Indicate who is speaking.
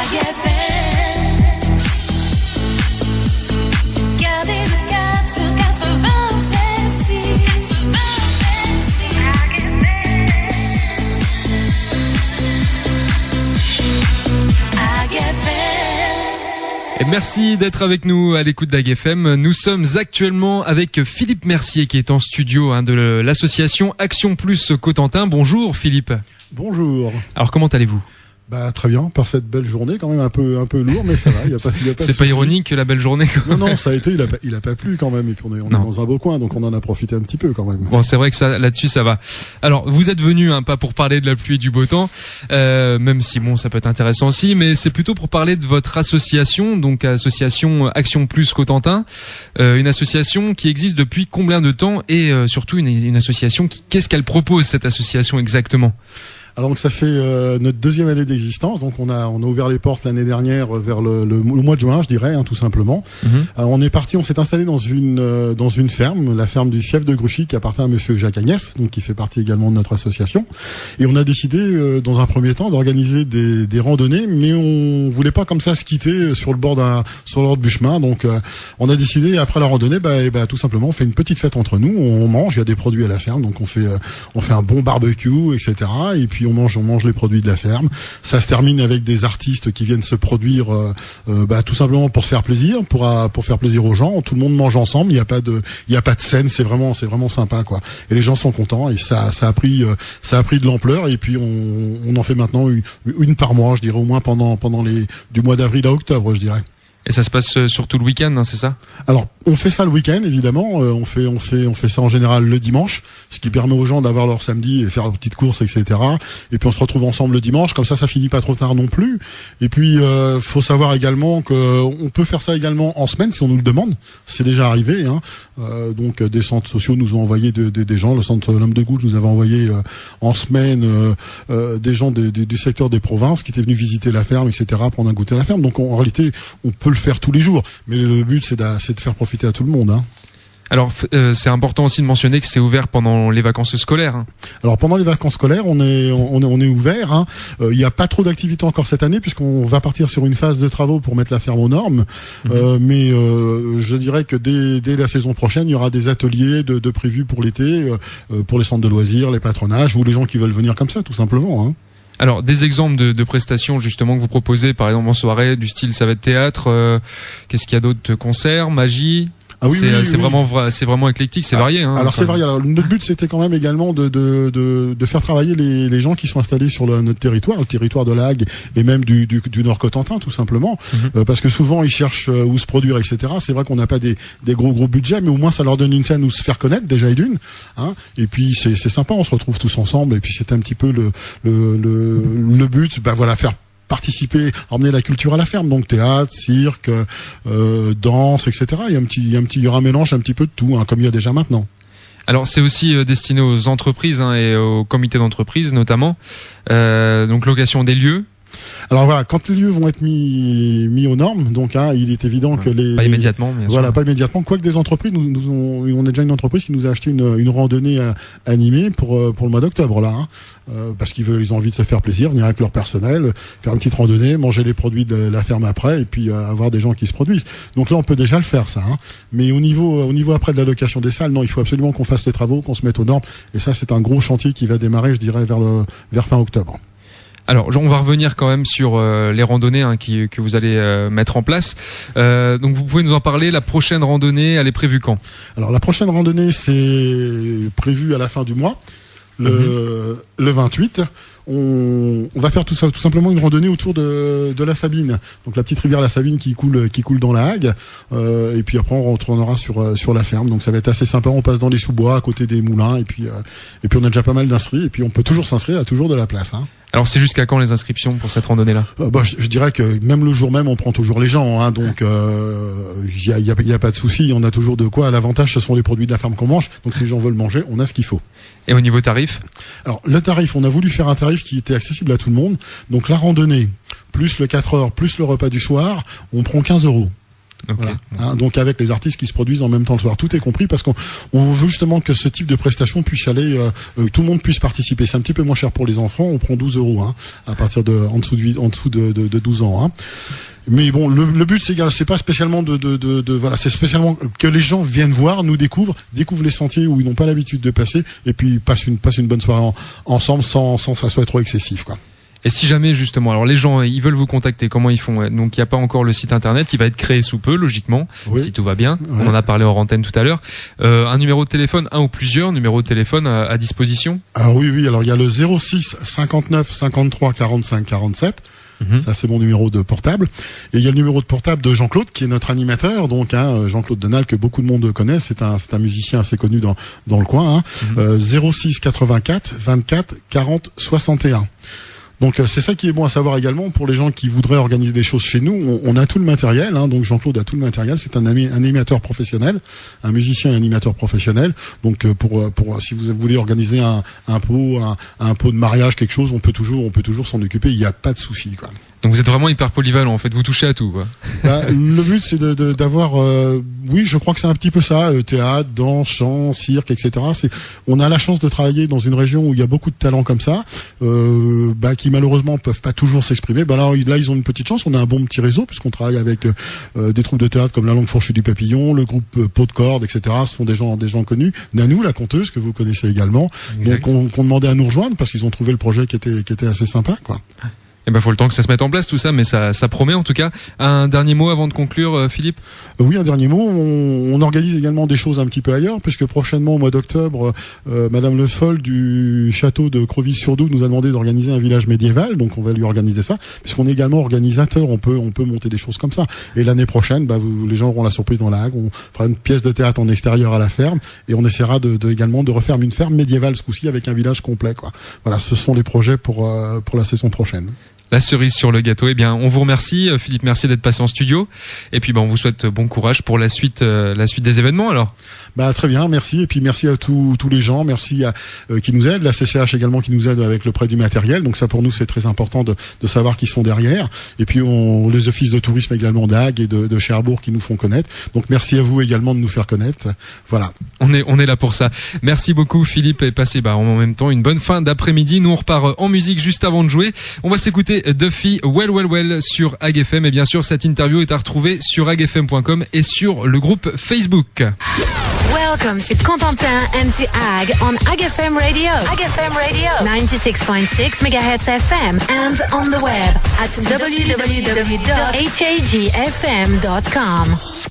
Speaker 1: Et merci d'être avec nous à l'écoute d'Ag FM. Nous sommes actuellement avec Philippe Mercier qui est en studio de l'association Action Plus Cotentin. Bonjour Philippe.
Speaker 2: Bonjour.
Speaker 1: Alors comment allez-vous ?
Speaker 2: Très bien, par cette belle journée, quand même un peu lourd, mais ça va, il y a pas
Speaker 1: c'est pas ironique la belle journée quoi.
Speaker 2: Non, ça a été, il a pas plu quand même, et puis on est dans un beau coin, donc on en a profité un petit peu quand même.
Speaker 1: Bon, c'est vrai que ça, là-dessus, ça va. Alors, vous êtes venu, pas pour parler de la pluie et du beau temps, même si bon, ça peut être intéressant aussi, mais c'est plutôt pour parler de votre association, donc association Action Plus Cotentin, une association qui existe depuis combien de temps et surtout une association qu'est-ce qu'elle propose cette association exactement ?
Speaker 2: Alors donc ça fait notre deuxième année d'existence, donc on a ouvert les portes l'année dernière vers le mois de juin, je dirais, tout simplement. On s'est installé dans une ferme, la ferme du Fief de Gruchy, qui appartient à monsieur Jacques Agnès, donc qui fait partie également de notre association. Et on a décidé dans un premier temps d'organiser des randonnées, mais on voulait pas comme ça se quitter sur le bord du chemin. Donc on a décidé après la randonnée, tout simplement on fait une petite fête entre nous, on mange, il y a des produits à la ferme, donc on fait un bon barbecue, etc. Et puis on mange les produits de la ferme. Ça se termine avec des artistes qui viennent se produire tout simplement pour se faire plaisir, pour faire plaisir aux gens. Tout le monde mange ensemble, il y a pas de scène, c'est vraiment sympa quoi. Et les gens sont contents et ça a pris de l'ampleur et puis on en fait maintenant une par mois, je dirais au moins pendant du mois d'avril à octobre, je dirais.
Speaker 1: Et ça se passe surtout le week-end, c'est ça ?
Speaker 2: Alors, on fait ça le week-end, évidemment. On fait ça en général le dimanche, ce qui permet aux gens d'avoir leur samedi et faire leurs petites courses, etc. Et puis on se retrouve ensemble le dimanche, comme ça finit pas trop tard non plus. Et puis, faut savoir également que on peut faire ça également en semaine si on nous le demande. C'est déjà arrivé. Donc, des centres sociaux nous ont envoyé des gens. Le centre L'Homme de Goutte nous avait envoyé en semaine des gens du secteur des provinces qui étaient venus visiter la ferme, etc. Prendre un goûter à la ferme. Donc, en réalité, on peut le faire tous les jours, mais le but c'est de faire profiter à tout le monde.
Speaker 1: Alors c'est important aussi de mentionner que c'est ouvert pendant les vacances scolaires.
Speaker 2: Alors pendant les vacances scolaires, on est ouvert. Il n'y a pas trop d'activités encore cette année puisqu'on va partir sur une phase de travaux pour mettre la ferme aux normes. Mais je dirais que dès la saison prochaine, il y aura des ateliers de prévus pour l'été, pour les centres de loisirs, les patronages ou les gens qui veulent venir comme ça, tout simplement.
Speaker 1: Alors, des exemples de prestations justement que vous proposez, par exemple en soirée, du style ça va être théâtre, qu'est-ce qu'il y a d'autre, concerts, magie?
Speaker 2: Ah oui,
Speaker 1: c'est vraiment éclectique, c'est varié.
Speaker 2: Alors c'est varié. Alors notre but c'était quand même également de faire travailler les gens qui sont installés sur notre territoire, le territoire de la Hague et même du Nord Cotentin tout simplement, parce que souvent ils cherchent où se produire, etc. C'est vrai qu'on n'a pas des gros budgets, mais au moins ça leur donne une scène où se faire connaître déjà et d'une. Et puis c'est sympa, on se retrouve tous ensemble et puis c'est un petit peu le but, faire participer, emmener la culture à la ferme, donc théâtre, cirque, danse, etc. Il y aura un mélange un petit peu de tout, comme il y a déjà maintenant.
Speaker 1: Alors c'est aussi destiné aux entreprises et aux comités d'entreprise notamment, donc location des lieux.
Speaker 2: Alors voilà, quand les lieux vont être mis aux normes, donc il est évident que
Speaker 1: pas immédiatement, bien sûr.
Speaker 2: Pas immédiatement. Quoique des entreprises, on a déjà une entreprise qui nous a acheté une randonnée animée pour le mois d'octobre là, parce ils ont envie de se faire plaisir, venir avec leur personnel, faire une petite randonnée, manger les produits de la ferme après, et puis avoir des gens qui se produisent. Donc là, on peut déjà le faire ça. Mais au niveau après de la location des salles, non, il faut absolument qu'on fasse les travaux, qu'on se mette aux normes, et ça c'est un gros chantier qui va démarrer, je dirais, vers fin octobre.
Speaker 1: Alors, on va revenir quand même sur les randonnées que vous allez mettre en place. Donc, vous pouvez nous en parler. La prochaine randonnée, elle est prévue quand ? Alors,
Speaker 2: la prochaine randonnée, c'est prévu à la fin du mois, le 28. On va faire tout simplement une randonnée autour de la Sabine, donc la petite rivière la Sabine qui coule dans la Hague, et puis après on retournera sur la ferme, donc ça va être assez sympa. On passe dans les sous-bois à côté des moulins, et puis on a déjà pas mal d'inscrits, et puis on peut toujours s'inscrire, il y a toujours de la place.
Speaker 1: Alors c'est jusqu'à quand les inscriptions pour cette randonnée-là ?
Speaker 2: Je dirais que même le jour même on prend toujours les gens, donc il y a pas de souci, on a toujours de quoi. L'avantage ce sont les produits de la ferme qu'on mange, donc si les gens veulent manger, on a ce qu'il faut.
Speaker 1: Et au niveau tarif ?
Speaker 2: Alors le tarif, on a voulu faire un tarif qui était accessible à tout le monde. Donc la randonnée, plus le 4 heures, plus le repas du soir, on prend 15 €.
Speaker 1: Okay.
Speaker 2: Voilà. Donc avec les artistes qui se produisent en même temps le soir, tout est compris parce qu'on veut justement que ce type de prestation puisse aller, tout le monde puisse participer. C'est un petit peu moins cher pour les enfants, on prend 12 € à partir de en dessous de 12 ans. Mais bon, le but c'est pas spécialement voilà, c'est spécialement que les gens viennent voir, nous découvrent les sentiers où ils n'ont pas l'habitude de passer, et puis passent une bonne soirée ensemble sans que ça soit trop excessif, quoi.
Speaker 1: Et si jamais justement, alors les gens ils veulent vous contacter, comment ils font? Donc il n'y a pas encore le site internet, il va être créé sous peu logiquement, si tout va bien. Ouais. On en a parlé en antenne tout à l'heure. Un numéro de téléphone, un ou plusieurs numéros de téléphone à disposition?
Speaker 2: Ah oui, alors il y a le 06 59 53 45 47. Ça c'est mon numéro de portable, et il y a le numéro de portable de Jean-Claude qui est notre animateur, donc Jean-Claude Denal, que beaucoup de monde connaît, c'est un musicien assez connu dans le coin, 06 84 24 40 61. Donc c'est ça qui est bon à savoir également pour les gens qui voudraient organiser des choses chez nous. On a tout le matériel, donc Jean-Claude a tout le matériel. C'est un animateur professionnel, un musicien et animateur professionnel. Donc pour si vous voulez organiser un pot de mariage, quelque chose, on peut toujours s'en occuper. Il n'y a pas de souci, quoi.
Speaker 1: Donc vous êtes vraiment hyper polyvalent, en fait, vous touchez à tout, quoi.
Speaker 2: Le but c'est d'avoir, oui, je crois que c'est un petit peu ça, théâtre, danse, chant, cirque, etc. On a la chance de travailler dans une région où il y a beaucoup de talents comme ça, qui malheureusement peuvent pas toujours s'exprimer. Là ils ont une petite chance, on a un bon petit réseau puisqu'on travaille avec des troupes de théâtre comme La Langue Fourchue du Papillon, le groupe Pot de Corde, etc. Ce sont des gens connus. Nanou, la conteuse, que vous connaissez également. Exact. Donc on demandait à nous rejoindre parce qu'ils ont trouvé le projet qui était assez sympa, quoi.
Speaker 1: Faut le temps que ça se mette en place tout ça, mais ça promet en tout cas. Un dernier mot avant de conclure, Philippe?
Speaker 2: Oui, un dernier mot. On organise également des choses un petit peu ailleurs, puisque prochainement au mois d'octobre, Madame Le Foll du château de Creville-sur-Doubs nous a demandé d'organiser un village médiéval, donc on va lui organiser ça, puisqu'on est également organisateur. On peut monter des choses comme ça. Et l'année prochaine, les gens auront la surprise dans la Hague. On fera une pièce de théâtre en extérieur à la ferme, et on essaiera également de refaire une ferme médiévale ce coup-ci avec un village complet, quoi. Voilà, ce sont les projets pour la saison prochaine.
Speaker 1: La cerise sur le gâteau. On vous remercie, Philippe, merci d'être passé en studio. Et puis, on vous souhaite bon courage pour la suite des événements, alors.
Speaker 2: Très bien, merci. Et puis, merci à tous les gens. Merci qui nous aident. La CCH également qui nous aide avec le prêt du matériel. Donc ça, pour nous, c'est très important de savoir qui sont derrière. Et puis, les offices de tourisme également d'Agde et de Cherbourg qui nous font connaître. Donc, merci à vous également de nous faire connaître. Voilà.
Speaker 1: On est là pour ça. Merci beaucoup, Philippe. Et passez, en même temps, une bonne fin d'après-midi. Nous, on repart en musique juste avant de jouer. On va s'écouter Duffy Well sur Agde FM, et bien sûr cette interview est à retrouver sur agdefm.com et sur le groupe Facebook.
Speaker 3: Welcome to Cotentin and to Agde on Agde FM Radio. Agde FM Radio 96.6 MHz FM and on the web at www.hagfm.com.